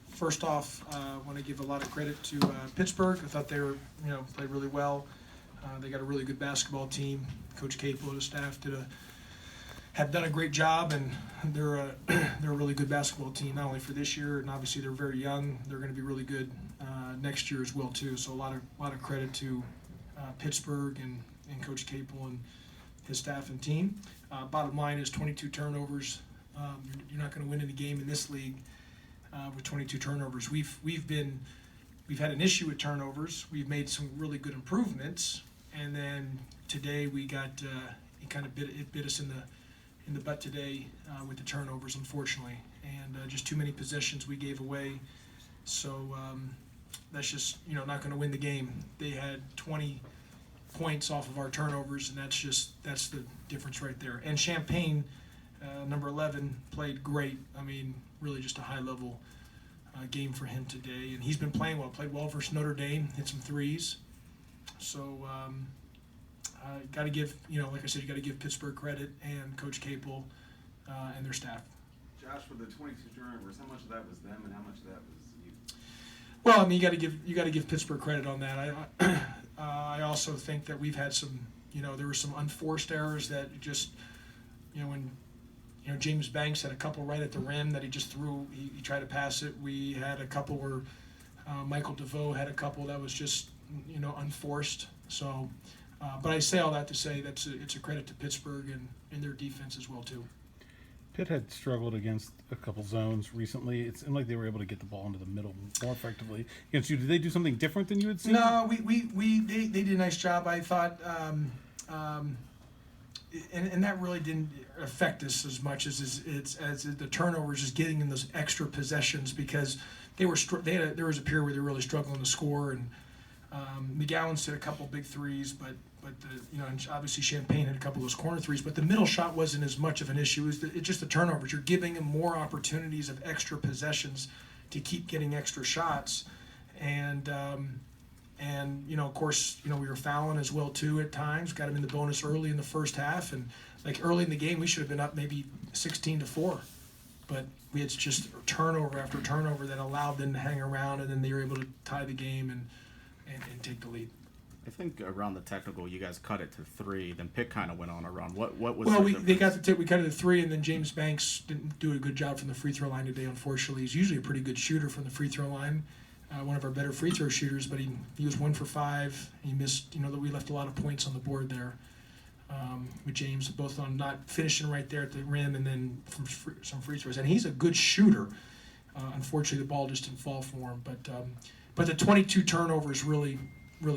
First off, I want to give a lot of credit to Pittsburgh. I thought they were, played really well. They got a really good basketball team. Coach Capel and his staff have done a great job, and they're a really good basketball team, not only for this year, and obviously they're very young. They're going to be really good next year as well too. So a lot of credit to Pittsburgh and Coach Capel and his staff and team. Bottom line is 22 turnovers. You're not going to win any game in this league with 22 turnovers. We've had an issue with turnovers. We've made some really good improvements, and then today we got it bit us in the butt today with the turnovers, unfortunately, and just too many possessions we gave away. So that's just not going to win the game. They had 20 points off of our turnovers, and that's the difference right there. And Champaign, number 11, played great. I mean, really just a high level game for him today, and he's been playing well. Played well versus Notre Dame, hit some threes. So got to give, like I said, you got to give Pittsburgh credit and Coach Capel and their staff. Josh, for the 22 turnovers, how much of that was them and how much of that was you? Well, I mean, you got to give Pittsburgh credit on that. I also think that we've had some, there were some unforced errors that just, when James Banks had a couple right at the rim that he just threw. He tried to pass it. We had a couple where Michael DeVoe had a couple that was just unforced. So, but I say all that to say it's a credit to Pittsburgh and their defense as well too. Pitt had struggled against a couple zones recently. It seemed like they were able to get the ball into the middle more effectively against you. Did they do something different than you had seen? No, they did a nice job. I thought, and that really didn't affect us as much as the turnovers, just getting in those extra possessions, because there was a period where they were really struggling to score, and McGowan's hit a couple big threes, but and obviously Champaign had a couple of those corner threes, but the middle shot wasn't as much of an issue. It's just the turnovers. You're giving them more opportunities of extra possessions to keep getting extra shots, and of course, we were fouling as well too at times. Got them in the bonus early in the first half, and like early in the game we should have been up maybe 16-4, but we had just turnover after turnover that allowed them to hang around, and then they were able to tie the game and take the lead. I think around the technical, you guys cut it to 3. Then Pitt kind of went on a run. What was? Well, we cut it to 3, and then James Banks didn't do a good job from the free throw line today. Unfortunately, he's usually a pretty good shooter from the free throw line. One of our better free throw shooters, but he was 1 for 5. He missed. That we left a lot of points on the board there with James, both on not finishing right there at the rim and then from some free throws. And he's a good shooter. Unfortunately, the ball just didn't fall for him. But the 22 turnovers really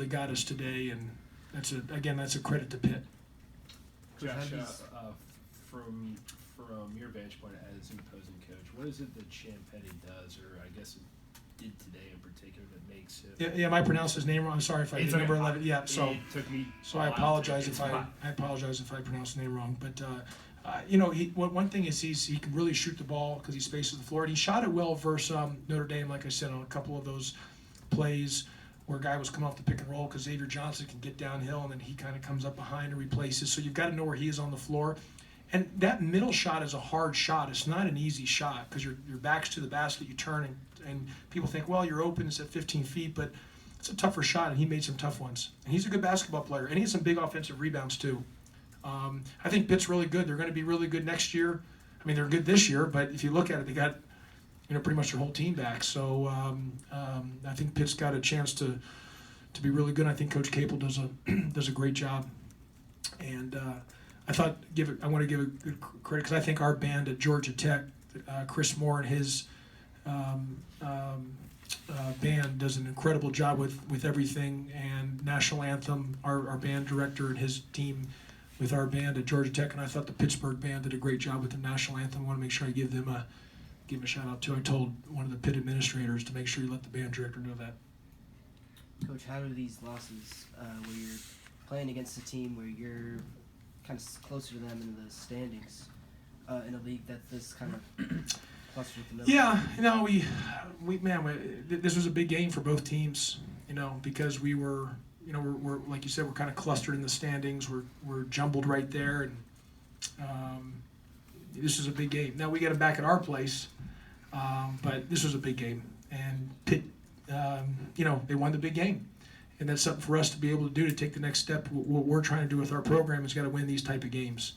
got us today, and that's a credit to Pitt. Josh, from your vantage point as an opposing coach, what is it that Champetti does, or I guess it did today in particular, that makes him? Yeah, I pronounced his name wrong. I'm sorry if I did number 11. Yeah, so it took me. So I apologize if I pronounced the name wrong. But one thing is he can really shoot the ball because he spaces the floor, and he shot it well versus Notre Dame. Like I said, on a couple of those plays where a guy was coming off the pick and roll, because Xavier Johnson can get downhill and then he kind of comes up behind and replaces. So you've got to know where he is on the floor. And that middle shot is a hard shot. It's not an easy shot because your back's to the basket, you turn, and people think, well, you're open, it's at 15 feet, but it's a tougher shot, and he made some tough ones. And he's a good basketball player, and he has some big offensive rebounds too. I think Pitt's really good. They're going to be really good next year. I mean, they're good this year, but if you look at it, they got pretty much their whole team back. So I think Pitt's got a chance to be really good. I think Coach Capel does a great job. And I want to give a good credit because I think our band at Georgia Tech, Chris Moore and his band does an incredible job with everything. And National Anthem, our band director and his team with our band at Georgia Tech, and I thought the Pittsburgh band did a great job with the National Anthem. I want to make sure I give them a shout out too. I told one of the Pitt administrators to make sure you let the band director know that. Coach, how do these losses, where you're playing against a team where you're kind of closer to them in the standings, in a league that this kind of clusters with the middle? Yeah, this was a big game for both teams, because we were, we're like you said, we're kind of clustered in the standings. We're jumbled right there, and this is a big game. Now we got them back at our place. But this was a big game, and Pitt, they won the big game. And that's something for us to be able to do to take the next step. What we're trying to do with our program is got to win these type of games.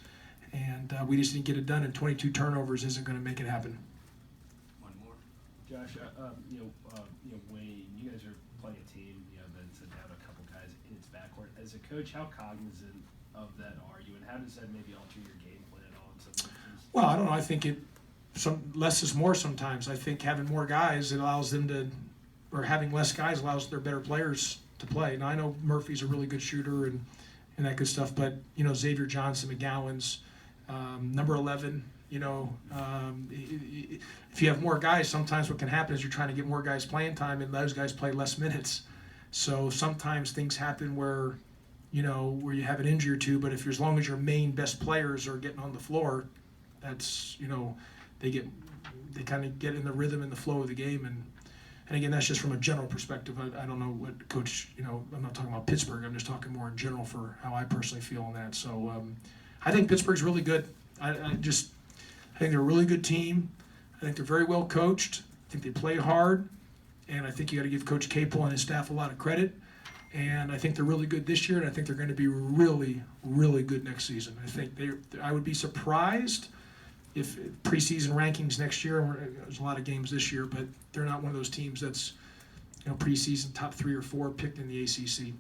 And we just didn't get it done, and 22 turnovers isn't going to make it happen. One more. Josh, Wayne, you guys are playing a team, that's down a couple guys in its backcourt. As a coach, how cognizant of that are you, and how does that maybe alter your game plan on some instances? Well, I don't know. I think less is more sometimes. I think having more guys, it allows them to, or having less guys allows their better players to play. Now, I know Murphy's a really good shooter and that good stuff, but, Xavier Johnson, McGowan's, number 11, if you have more guys, sometimes what can happen is you're trying to get more guys playing time and those guys play less minutes. So sometimes things happen where you have an injury or two, but if as long as your main best players are getting on the floor, that's, they kind of get in the rhythm and the flow of the game. And again, that's just from a general perspective. I don't know what coach, I'm not talking about Pittsburgh. I'm just talking more in general for how I personally feel on that. So I think Pittsburgh's really good. I think they're a really good team. I think they're very well coached. I think they play hard. And I think you got to give Coach Capel and his staff a lot of credit. And I think they're really good this year, and I think they're going to be really, really good next season. I think I would be surprised if preseason rankings next year, there's a lot of games this year, but they're not one of those teams that's, preseason top 3 or 4 picked in the ACC.